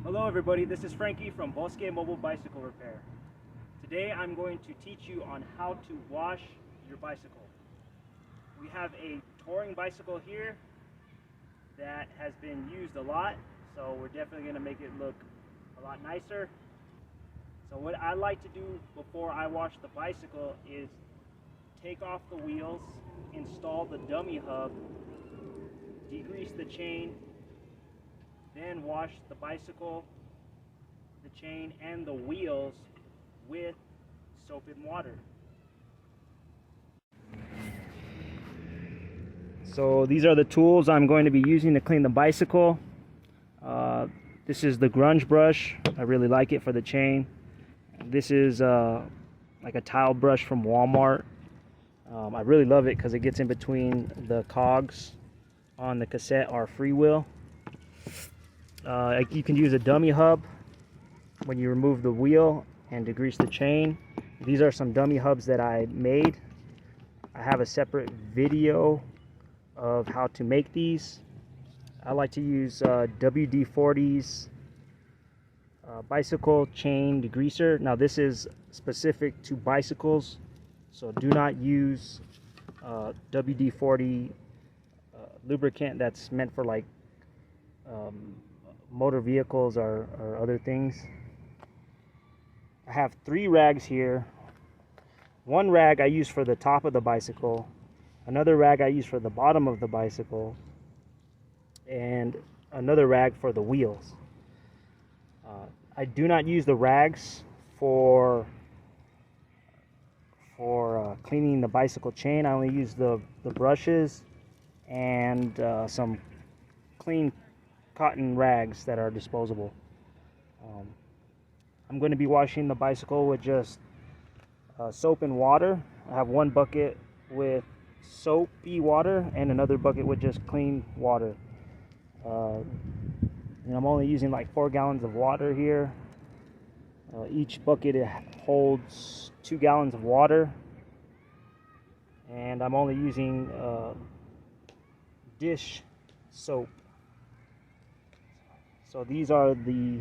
Hello everybody, this is Frankie from Bosque Mobile Bicycle Repair. Today I'm going to teach you on how to wash your bicycle. We have a touring bicycle here that has been used a lot, so we're definitely going to make it look a lot nicer. So what I like to do before I wash the bicycle is take off the wheels, install the dummy hub, degrease the chain, then wash the bicycle, the chain, and the wheels with soap and water. So these are the tools I'm going to be using to clean the bicycle. This is the Grunge Brush. I really like it for the chain. This is like a tile brush from Walmart. I really love it because it gets in between the cogs on the cassette or freewheel. You can use a dummy hub when you remove the wheel and degrease the chain. These are some dummy hubs that I made. I have a separate video of how to make these. I like to use WD-40's bicycle chain degreaser. Now this is specific to bicycles, so do not use WD-40 lubricant that's meant for like motor vehicles or other things. I have 3 rags here. One rag I use for the top of the bicycle, another rag I use for the bottom of the bicycle, and another rag for the wheels. I do not use the rags for cleaning the bicycle chain. I only use the brushes and some clean cotton rags that are disposable. I'm going to be washing the bicycle with just soap and water. I have one bucket with soapy water and another bucket with just clean water. And I'm only using like 4 gallons of water here. Each bucket holds 2 gallons of water, and I'm only using dish soap. So these are the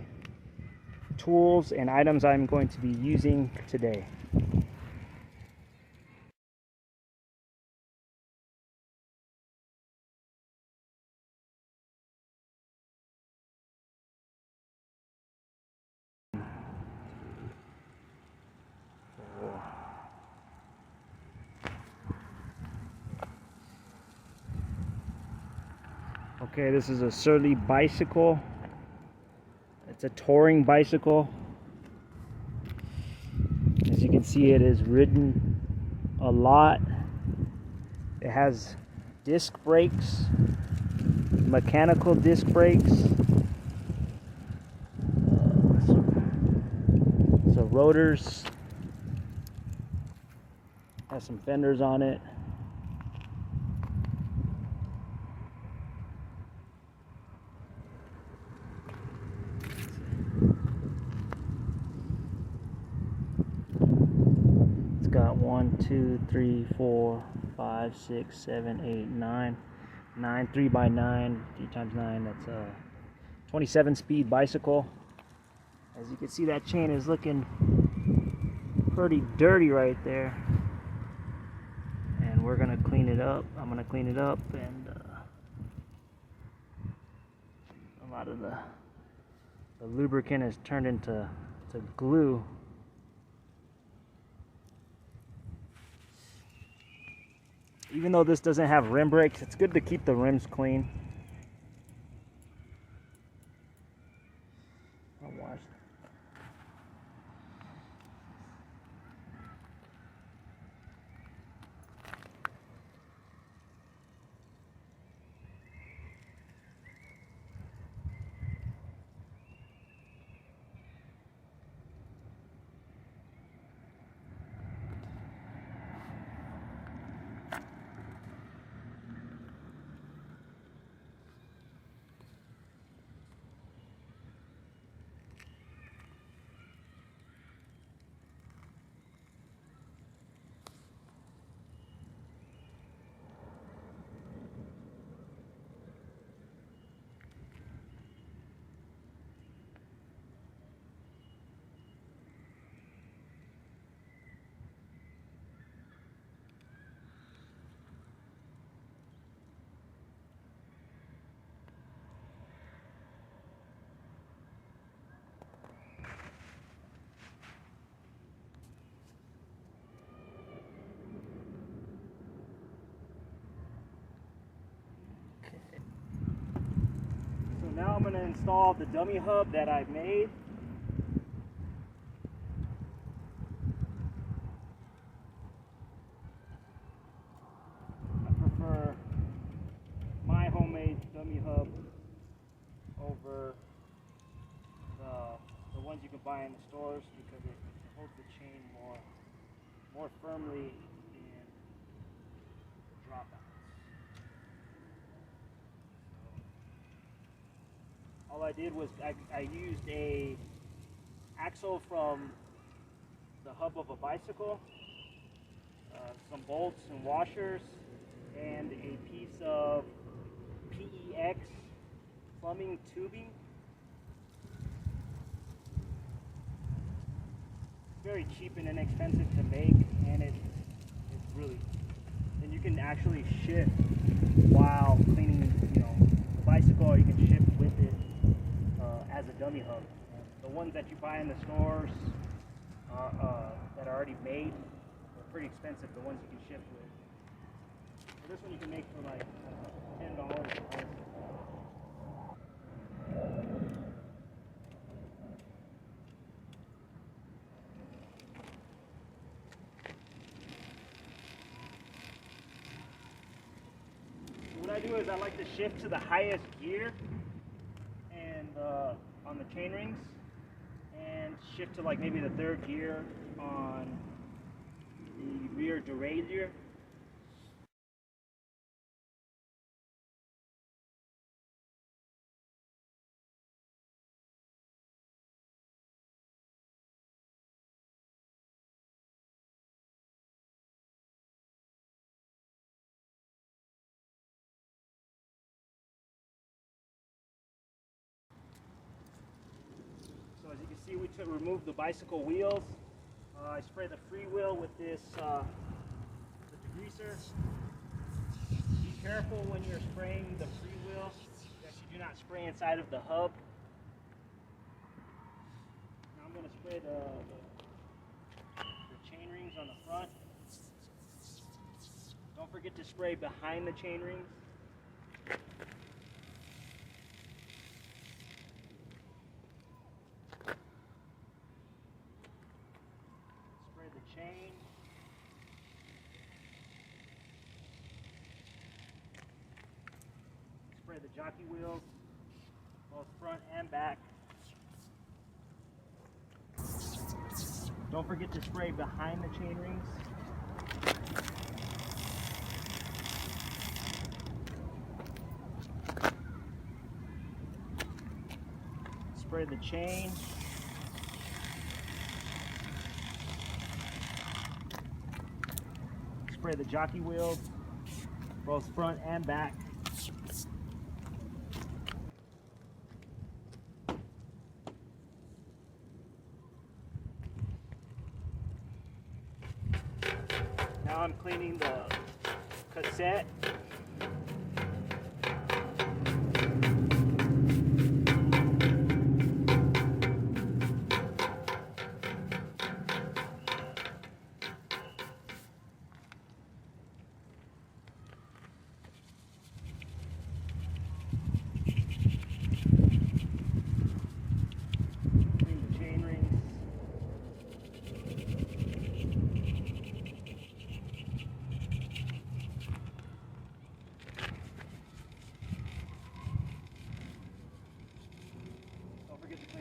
tools and items I'm going to be using today. Okay, this is a Surly bicycle. It's a touring bicycle. As you can see, it is ridden a lot. It has disc brakes, mechanical disc brakes. So rotors. Has some fenders on it. Got 1, 2, 3, 4, 5, 6, 7, 8, 9, 3x9, 3 times 9. That's a 27 speed bicycle. As you can see, that chain is looking pretty dirty right there, and we're gonna clean it up. I'm gonna clean it up, and a lot of the lubricant has turned into glue. Even though this doesn't have rim brakes, it's good to keep the rims clean. I'll wash. install the dummy hub that I made. I prefer my homemade dummy hub over the ones you can buy in the stores because it holds the chain more firmly in dropouts. All I did was I used a axle from the hub of a bicycle, some bolts and washers, and a piece of PEX plumbing tubing. It's very cheap and inexpensive to make, and it's really, and you can actually shift while cleaning, the bicycle, or you can shift with it as a dummy hub. The ones that you buy in the stores that are already made are pretty expensive. The ones you can shift with. So this one you can make for like $10. What I do is I like to shift to the highest gear and on the chain rings, and shift to like maybe the third gear on the rear derailleur. So as you can see, we remove the bicycle wheels. I spray the freewheel with this the degreaser. Be careful when you're spraying the freewheel that you do not spray inside of the hub. Now I'm going to spray the chain rings on the front. Don't forget to spray behind the chain rings. Chain. Spray the jockey wheels, both front and back. Don't forget to spray behind the chain rings. Spray the chain. Spray the jockey wheels, both front and back. Now I'm cleaning the cassette.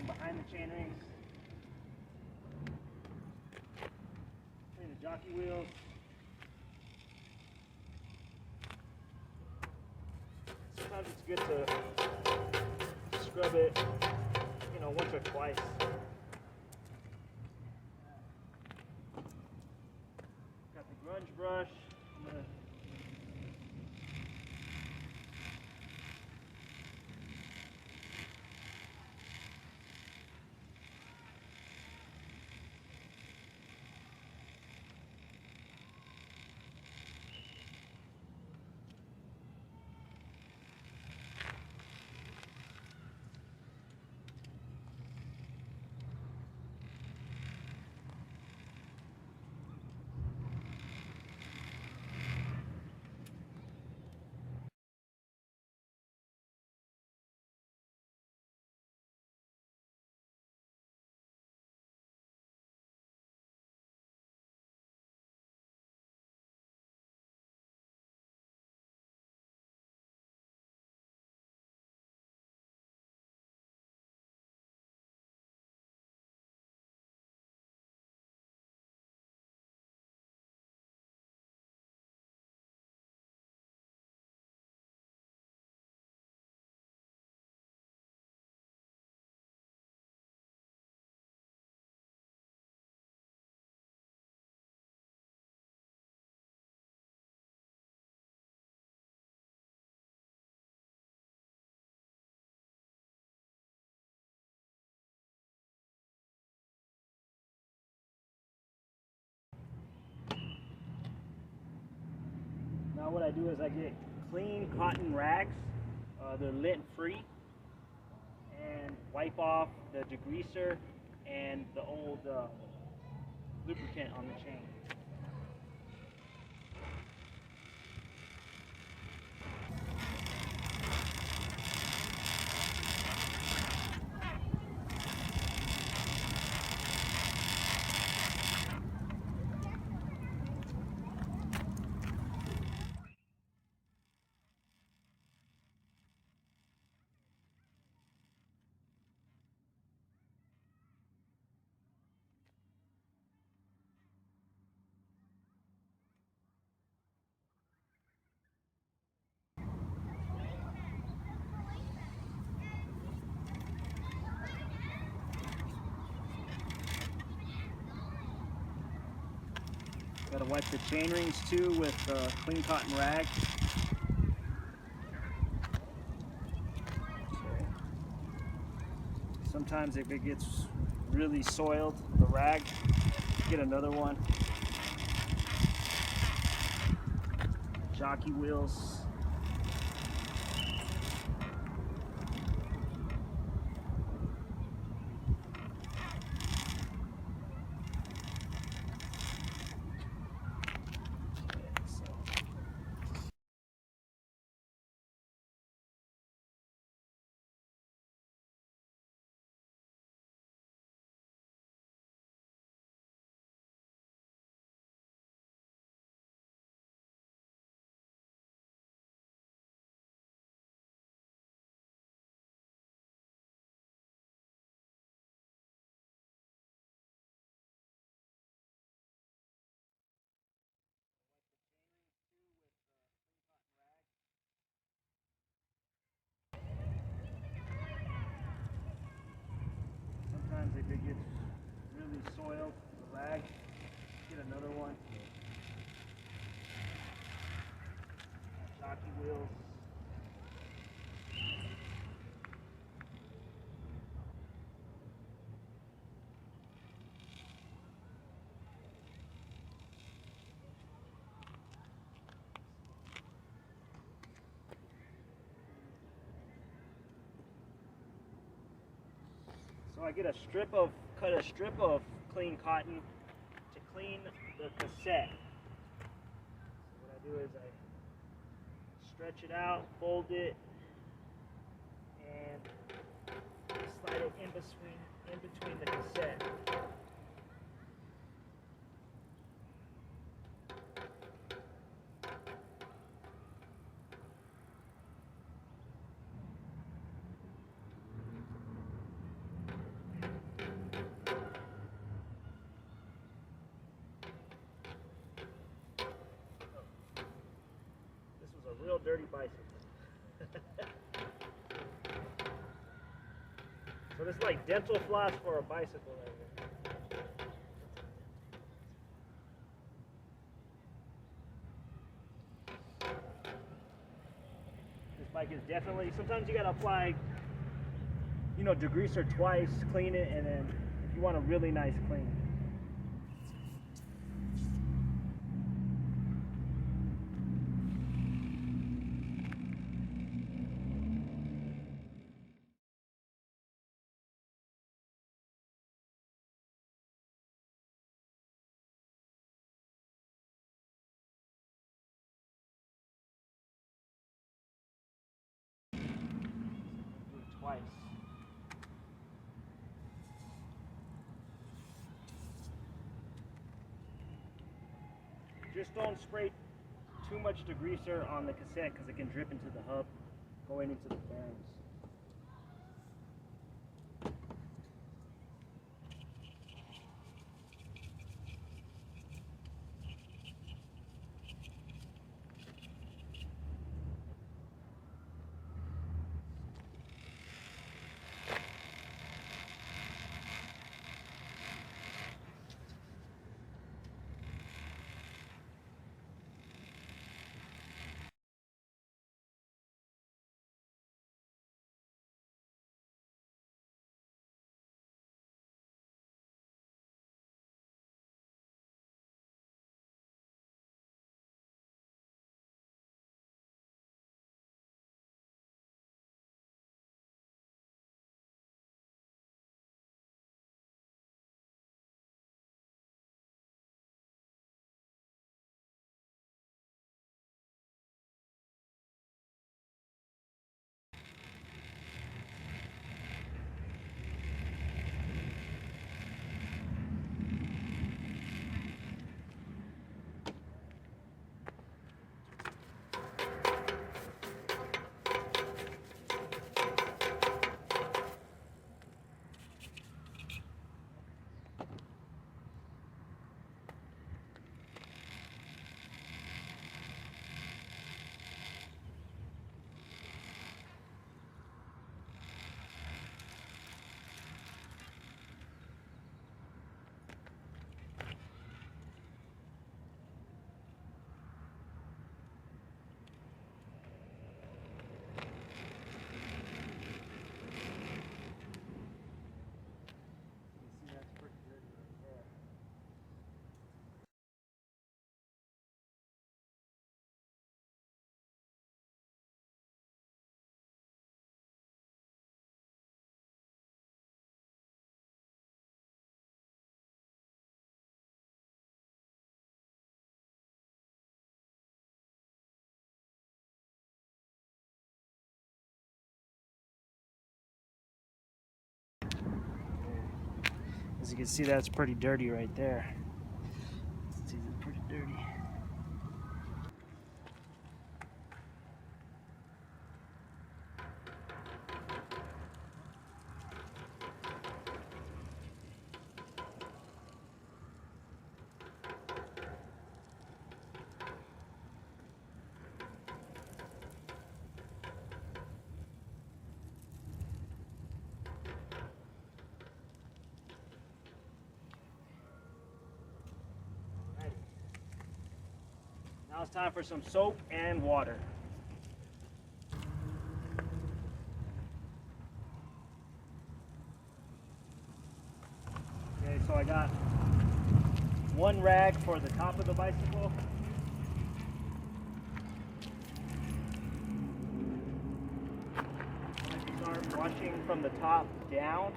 Behind the chain rings, clean the jockey wheels. Sometimes it's good to scrub it, once or twice. Got the Grunge Brush. Now what I do is I get clean cotton rags, they're lint free, and wipe off the degreaser and the old lubricant on the chain. Gotta wipe the chain rings too with clean cotton rag. Sometimes if it gets really soiled, the rag, get another one. Jockey wheels. Sometimes if it gets really soiled, the rag, get another one. Jockey wheels. So I get cut a strip of clean cotton to clean the cassette. So what I do is I stretch it out, fold it, and slide it in between the cassette. Real dirty bicycle. So this is like dental floss for a bicycle right here. This bike is definitely, sometimes you gotta apply, degreaser twice, clean it, and then if you want a really nice clean. Twice. Just don't spray too much degreaser on the cassette because it can drip into the hub going into the bearings. As you can see, that's pretty dirty right there. See, it's pretty dirty. Now it's time for some soap and water. Okay, so I got one rag for the top of the bicycle. I like to start washing from the top down.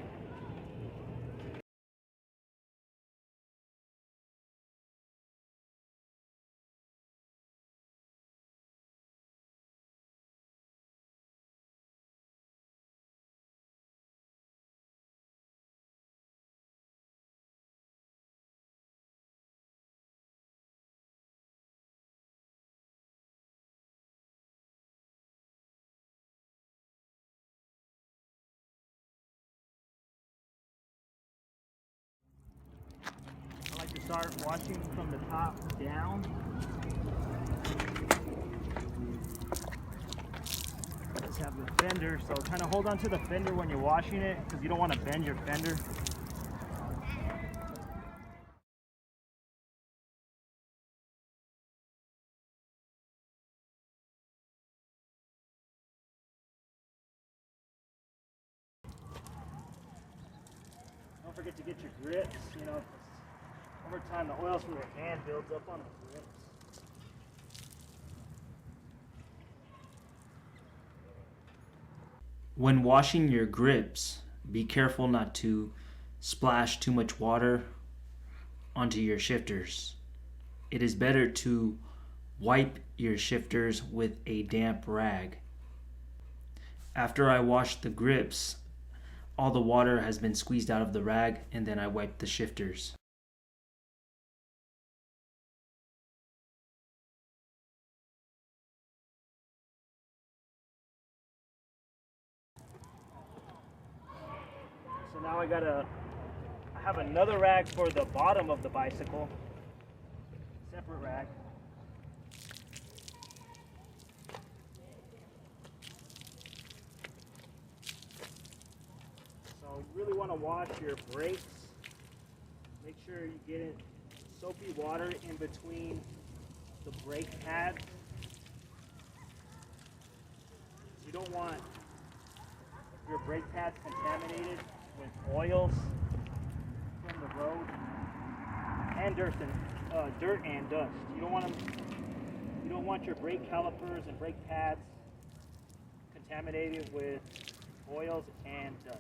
I like to start washing from the top down. Let's have the fender, so kind of hold on to the fender when you're washing it because you don't want to bend your fender. Don't forget to get your grips, you know, 'cause over time the oils from your hand builds up on the grips. When washing your grips, be careful not to splash too much water onto your shifters. It is better to wipe your shifters with a damp rag. After I wash the grips, all the water has been squeezed out of the rag, and then I wipe the shifters. So now I have another rag for the bottom of the bicycle, separate rag. So you really want to wash your brakes. Make sure you get it soapy water in between the brake pads. You don't want your brake pads contaminated with oils from the road and dirt and dust. You don't want your brake calipers and brake pads contaminated with oils and dust.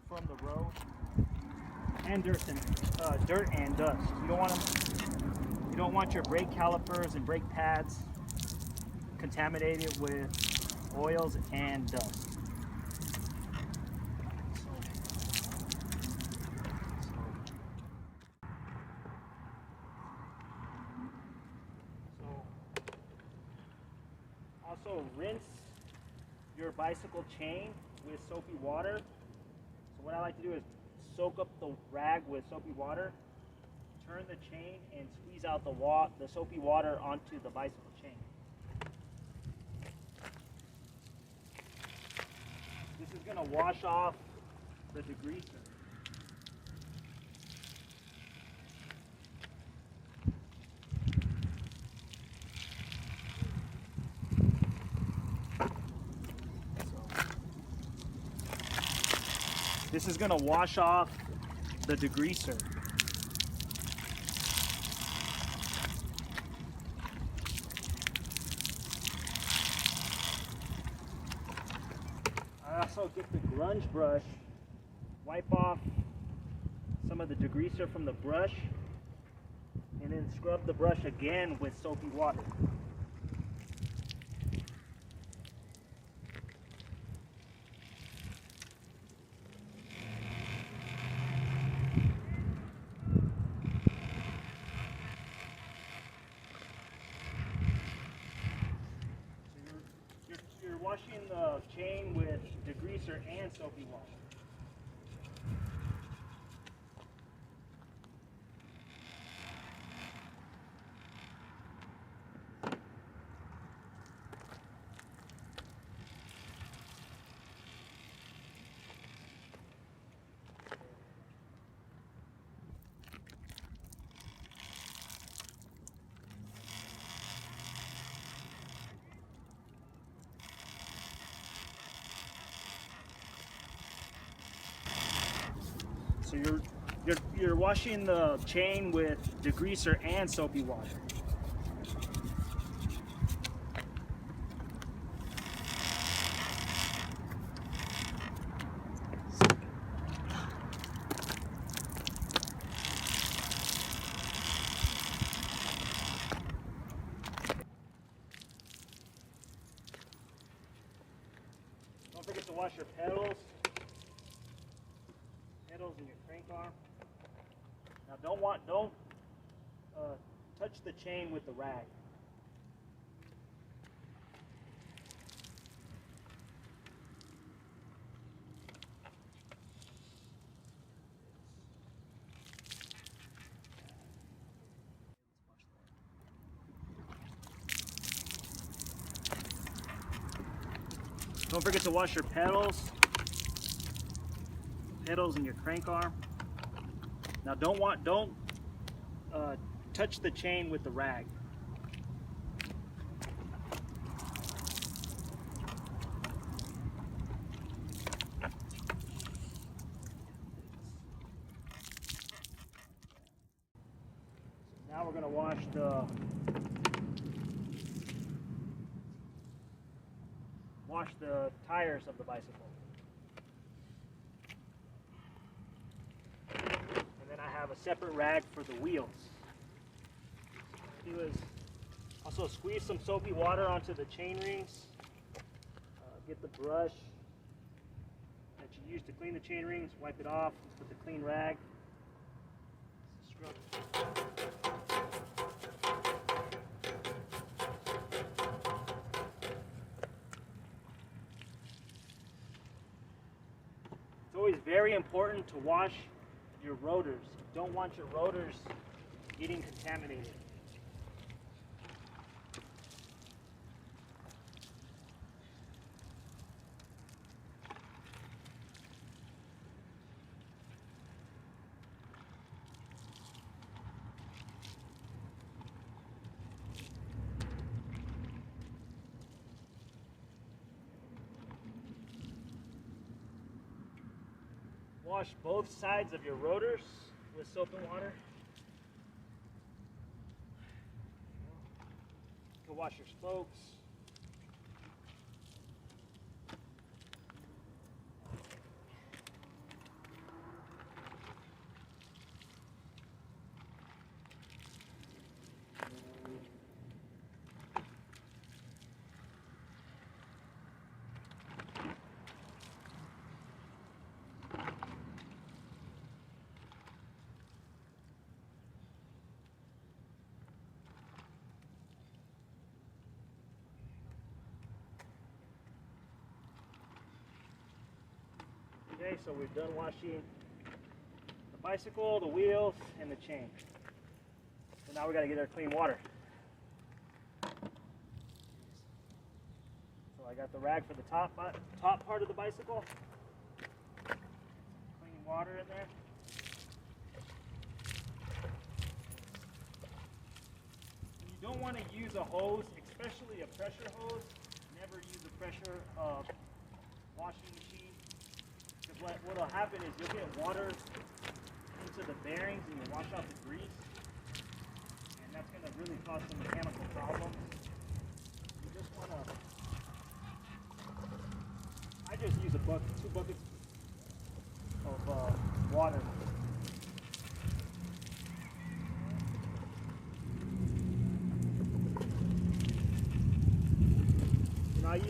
From the road and dirt and dust. You don't want your brake calipers and brake pads contaminated with oils and dust. Also rinse your bicycle chain with soapy water. So what I like to do is soak up the rag with soapy water, turn the chain, and squeeze out the soapy water onto the bicycle chain. This is going to wash off the degreaser. This is going to wash off the degreaser. I also get the Grunge Brush, wipe off some some of the degreaser from the brush, and then scrub the brush again with soapy water. You're washing the chain with degreaser and soapy water. So you're washing the chain with degreaser and soapy water. Don't forget to wash your pedals and your crank arm. Now don't touch the chain with the rag. Don't forget to wash your pedals and your crank arm. Now don't touch the chain with the rag. Now we're going to wash the tires of the bicycle. I have a separate rag for the wheels. What I do is also squeeze some soapy water onto the chain rings. Get the brush that you use to clean the chain rings, wipe it off with a clean rag. Scrub it. It's always very important to wash your rotors. You don't want your rotors getting contaminated. Wash both sides of your rotors with soap and water. You can wash your spokes. Okay, so we've done washing the bicycle, the wheels, and the chain. So now we got to get our clean water. So I got the rag for the top part of the bicycle. Clean water in there. You don't want to use a hose, especially a pressure hose. Never use a pressure washing machine. What will happen is you'll get water into the bearings and you'll wash out the grease, and that's going to really cause some mechanical problems. You just want to, I just use 2 buckets of water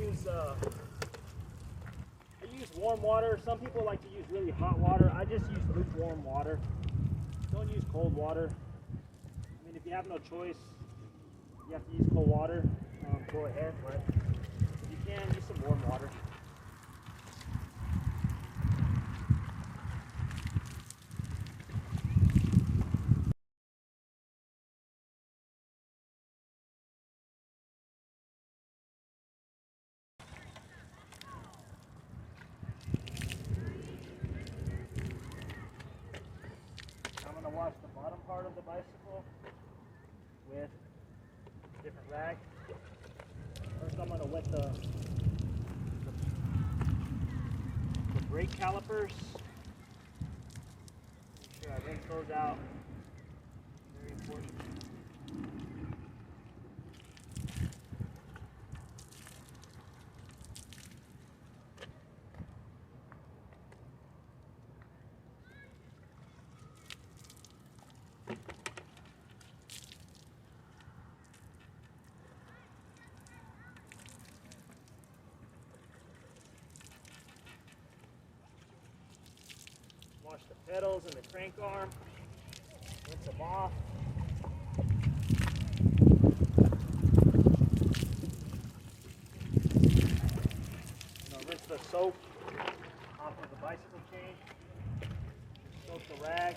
use warm water. Some people like to use really hot water. I just use lukewarm water. Don't use cold water. I mean, if you have no choice, you have to use cold water, go ahead, but if you can, use some warm water. I'm going to wash the bottom part of the bicycle with a different rag. First I'm going to wet the brake calipers. Make sure I rinse those out. Very important. Wash the pedals and the crank arm, rinse them off. Rinse the soap off of the bicycle chain. Soak the rag,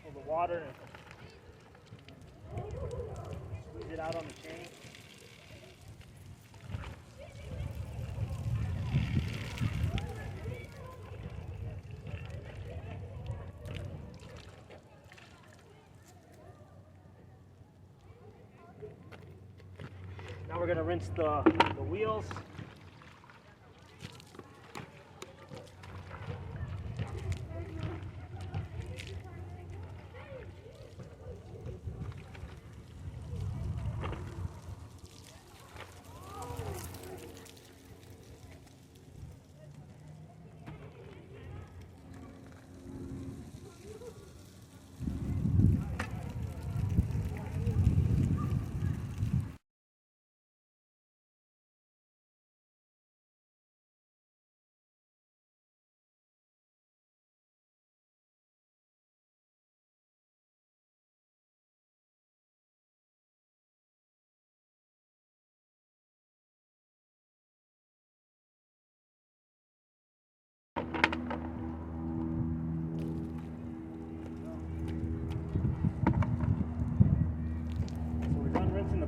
pull the water, and squeeze it out on the chain. Now we're going to rinse the wheels.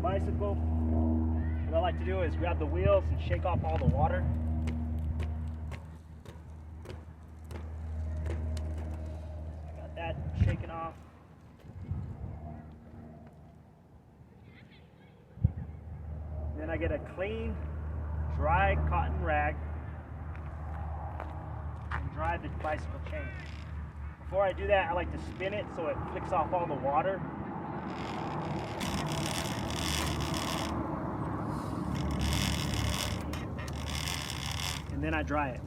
Bicycle. What I like to do is grab the wheels and shake off all the water. I got that shaken off. Then I get a clean, dry cotton rag and dry the bicycle chain. Before I do that, I like to spin it so it flicks off all the water. And then I dry it.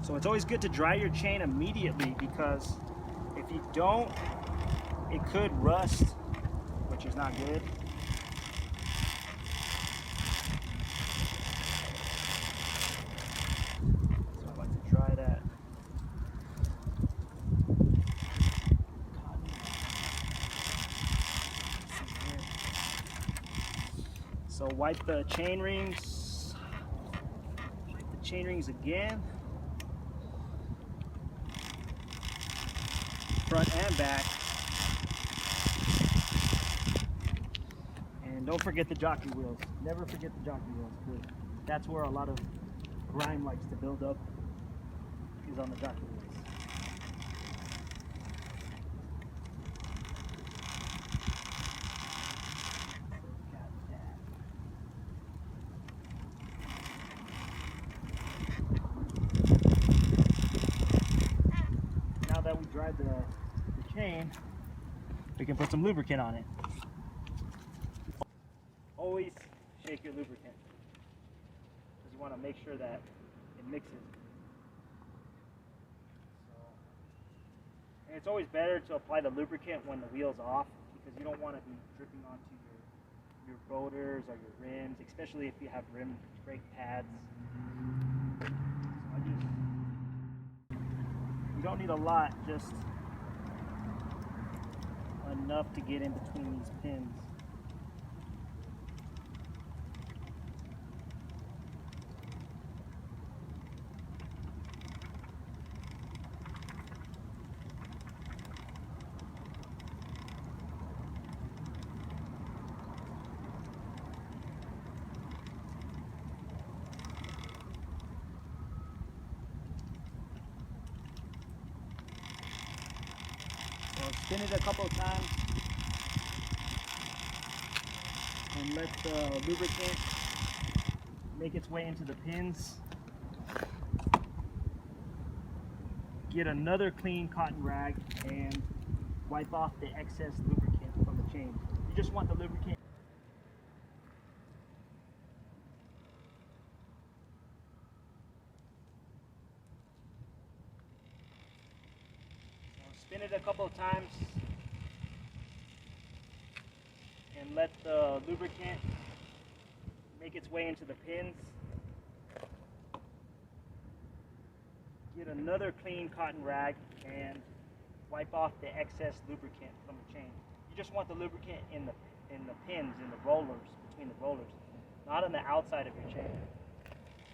So it's always good to dry your chain immediately, because if you don't, it could rust, which is not good. So I like to dry that. So wipe the chain rings. Chain rings again, front and back, and don't forget the jockey wheels. Never forget the jockey wheels, because that's where a lot of grime likes to build up, is on the jockey wheels. That we dried the chain, we can put some lubricant on it. Always shake your lubricant, because you want to make sure that it mixes. And it's always better to apply the lubricant when the wheel's off, because you don't want to be dripping onto your rotors or your rims, especially if you have rim brake pads. So you don't need a lot, just enough to get in between these pins. So spin it a couple of times and let the lubricant make its way into the pins. Get another clean cotton rag and wipe off the excess lubricant from the chain. You just want the lubricant. Spin it a couple of times and let the lubricant make its way into the pins. Get another clean cotton rag and wipe off the excess lubricant from the chain. You just want the lubricant in the pins, in the rollers, between the rollers, not on the outside of your chain.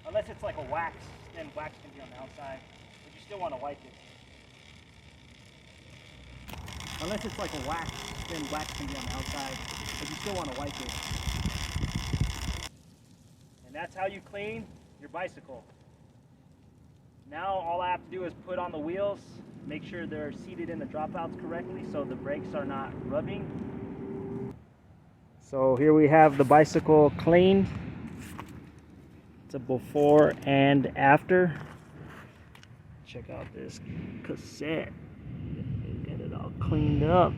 Unless it's like a wax, then wax can be on the outside, but you still want to wipe it. Unless it's like a wax, then wax can be on the outside, but you still want to wipe it. And that's how you clean your bicycle. Now all I have to do is put on the wheels, make sure they're seated in the dropouts correctly so the brakes are not rubbing. So here we have the bicycle cleaned. It's a before and after. Check out this cassette. Get it all cleaned up.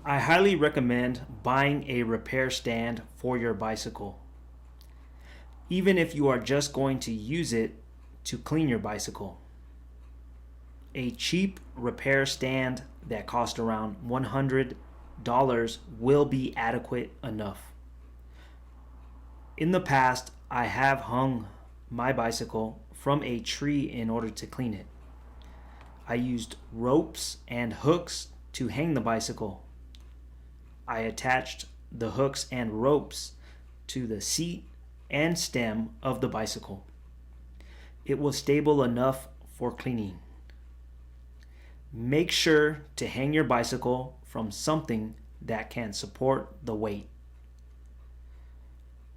I highly recommend buying a repair stand for your bicycle. even if you are just going to use it to clean your bicycle. A cheap repair stand that costs around $100 will be adequate enough. In the past, I have hung my bicycle from a tree in order to clean it. I used ropes and hooks to hang the bicycle. I attached the hooks and ropes to the seat and stem of the bicycle. It was stable enough for cleaning. Make sure to hang your bicycle from something that can support the weight.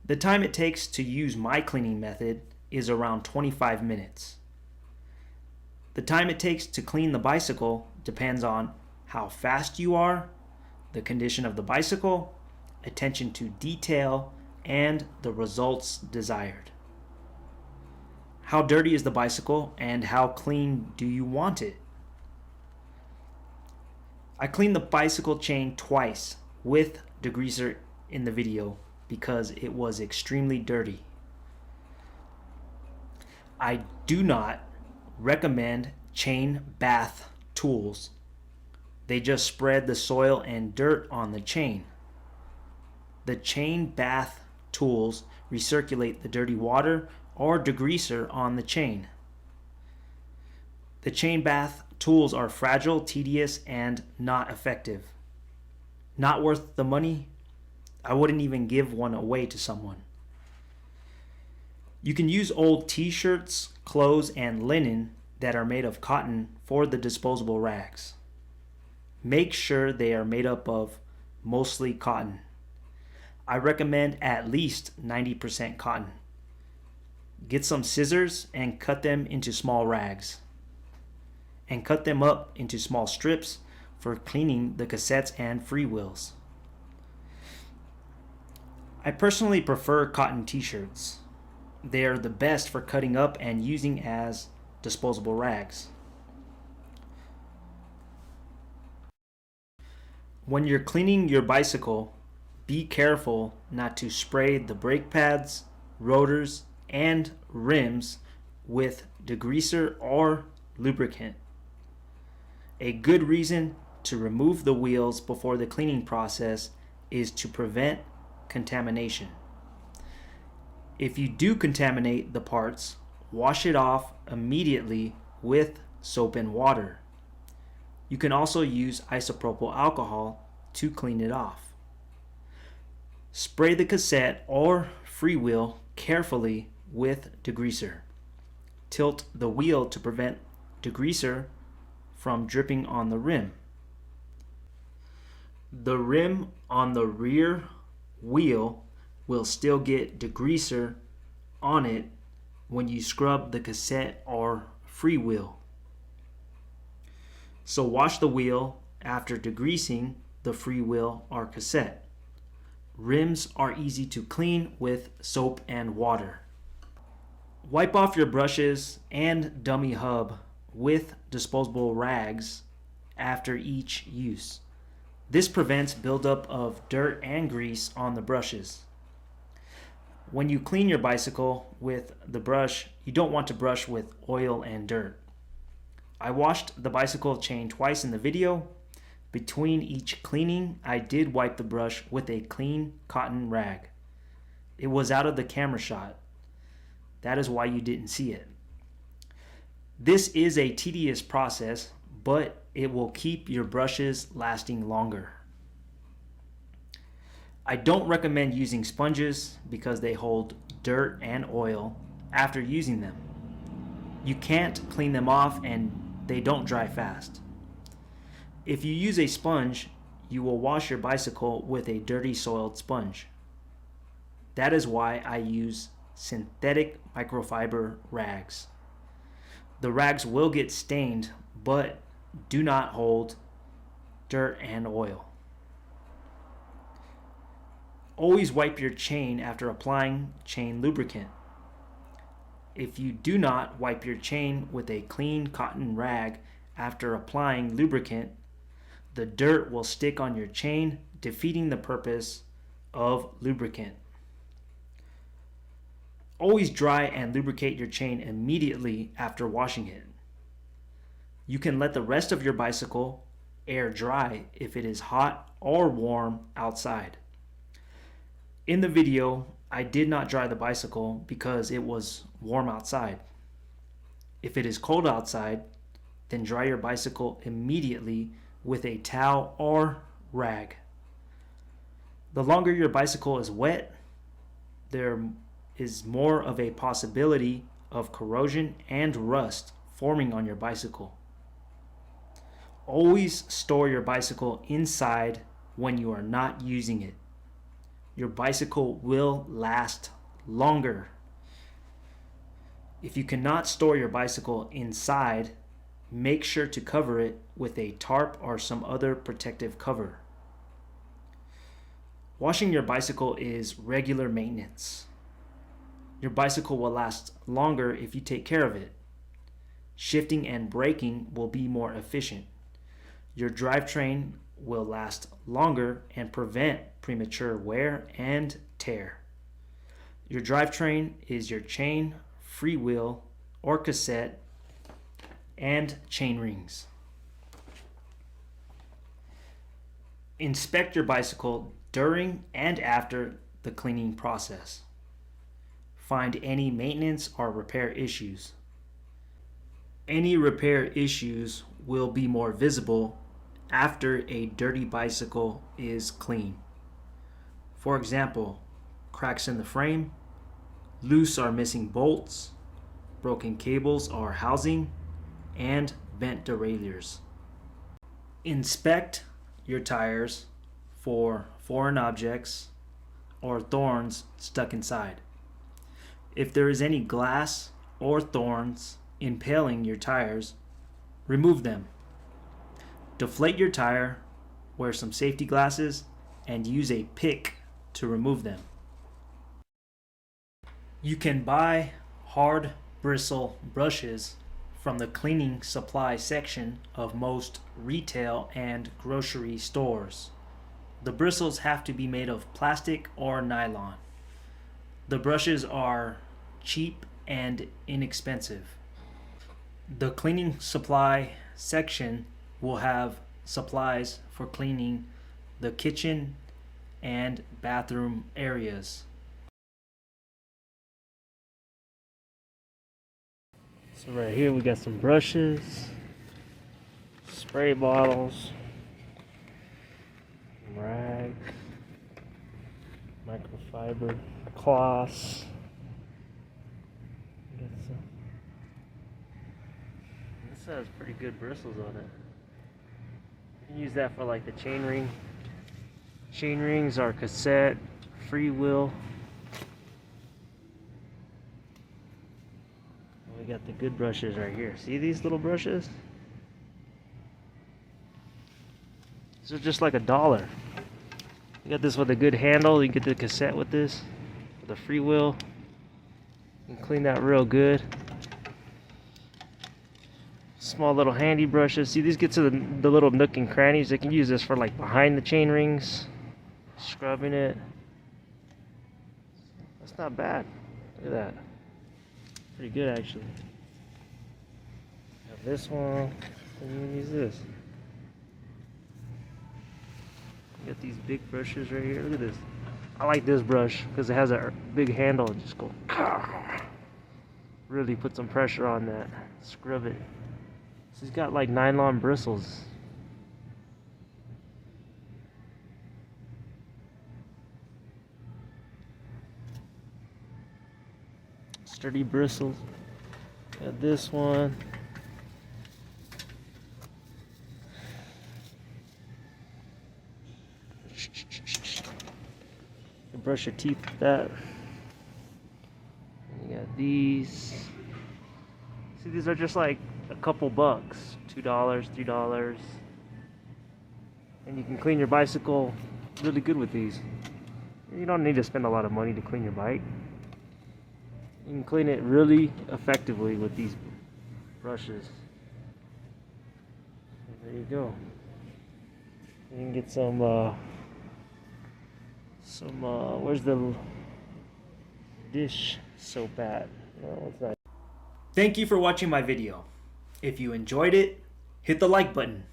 The time it takes to use my cleaning method is around 25 minutes. The time it takes to clean the bicycle depends on how fast you are, the condition of the bicycle, attention to detail, and the results desired. How dirty is the bicycle and how clean do you want it? I cleaned the bicycle chain twice with degreaser in the video because it was extremely dirty. I do not recommend chain bath tools. They just spread the soil and dirt on the chain. The chain bath tools recirculate the dirty water or degreaser on the chain. The chain bath tools are fragile, tedious, and not effective. Not worth the money. I wouldn't even give one away to someone. You can use old t-shirts, clothes, and linen that are made of cotton for the disposable rags. Make sure they are made up of mostly cotton. I recommend at least 90% cotton. Get some scissors and cut them into small rags. And cut them up into small strips for cleaning the cassettes and freewheels. I personally prefer cotton t-shirts. They are the best for cutting up and using as disposable rags. When you're cleaning your bicycle, be careful not to spray the brake pads, rotors, and rims with degreaser or lubricant. A good reason to remove the wheels before the cleaning process is to prevent contamination. If you do contaminate the parts, wash it off immediately with soap and water. You can also use isopropyl alcohol to clean it off. Spray the cassette or freewheel carefully with degreaser. Tilt the wheel to prevent degreaser from dripping on the rim. The rim on the rear wheel will still get degreaser on it when you scrub the cassette or freewheel. So wash the wheel after degreasing the freewheel or cassette. Rims are easy to clean with soap and water. Wipe off your brushes and dummy hub with disposable rags after each use. This prevents buildup of dirt and grease on the brushes. When you clean your bicycle with the brush, you don't want to brush with oil and dirt. I washed the bicycle chain twice in the video. Between each cleaning, I did wipe the brush with a clean cotton rag. It was out of the camera shot. That is why you didn't see it. This is a tedious process, but it will keep your brushes lasting longer. I don't recommend using sponges because they hold dirt and oil after using them. You can't clean them off and they don't dry fast. If you use a sponge, you will wash your bicycle with a dirty soiled sponge. That is why I use synthetic microfiber rags. The rags will get stained, but do not hold dirt and oil. Always wipe your chain after applying chain lubricant. If you do not wipe your chain with a clean cotton rag after applying lubricant, the dirt will stick on your chain, defeating the purpose of lubricant. Always dry and lubricate your chain immediately after washing it. You can let the rest of your bicycle air dry if it is hot or warm outside. In the video, I did not dry the bicycle because it was warm outside. If it is cold outside, then dry your bicycle immediately with a towel or rag. The longer your bicycle is wet, there is more of a possibility of corrosion and rust forming on your bicycle. Always store your bicycle inside when you are not using it. Your bicycle will last longer. If you cannot store your bicycle inside, make sure to cover it with a tarp or some other protective cover. Washing your bicycle is regular maintenance. Your bicycle will last longer if you take care of it. Shifting and braking will be more efficient. Your drivetrain will last longer and prevent premature wear and tear. Your drivetrain is your chain, freewheel, or cassette, and chain rings. Inspect your bicycle during and after the cleaning process. Find any maintenance or repair issues. Any repair issues will be more visible after a dirty bicycle is clean. For example, cracks in the frame, loose or missing bolts, broken cables or housing, and bent derailleurs. Inspect your tires for foreign objects or thorns stuck inside. If there is any glass or thorns impaling your tires, remove them. Deflate your tire, wear some safety glasses, and use a pick to remove them. You can buy hard bristle brushes from the cleaning supply section of most retail and grocery stores. The bristles have to be made of plastic or nylon. The brushes are cheap and inexpensive. The cleaning supply section will have supplies for cleaning the kitchen and bathroom areas. So right here we got some brushes, spray bottles, rag, microfiber cloths. This has pretty good bristles on it. You can use that for like the chain ring. Chain rings are cassette, freewheel. We got the good brushes right here. See these little brushes? These are just like $1. You got this with a good handle. You can get the cassette with this, with a freewheel. You can clean that real good. Small little handy brushes. See, these get to the little nook and crannies. They can use this for like behind the chain rings, scrubbing it. That's not bad. Look at that. Pretty good actually. Have this one. And you can use this. You got these big brushes right here. Look at this. I like this brush because it has a big handle and just go. Really put some pressure on that. Scrub it. So he's got like nylon bristles. Sturdy bristles. Got this one. You brush your teeth with that. And you got these. See, these are just like a couple bucks, $2, $3, and you can clean your bicycle really good with these. You don't need to spend a lot of money to clean your bike. You can clean it really effectively with these brushes. And there you go. You can get some where's the dish so bad. No, it's not. Thank you for watching my video. If you enjoyed it, hit the like button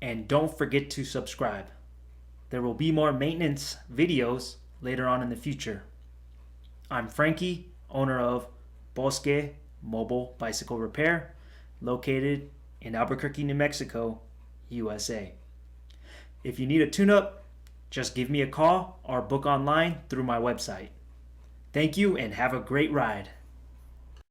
and don't forget to subscribe. There will be more maintenance videos later on in the future. I'm Frankie, owner of Bosque Mobile Bicycle Repair, located in Albuquerque, New Mexico, USA. If you need a tune-up, just give me a call or book online through my website. Thank you and have a great ride.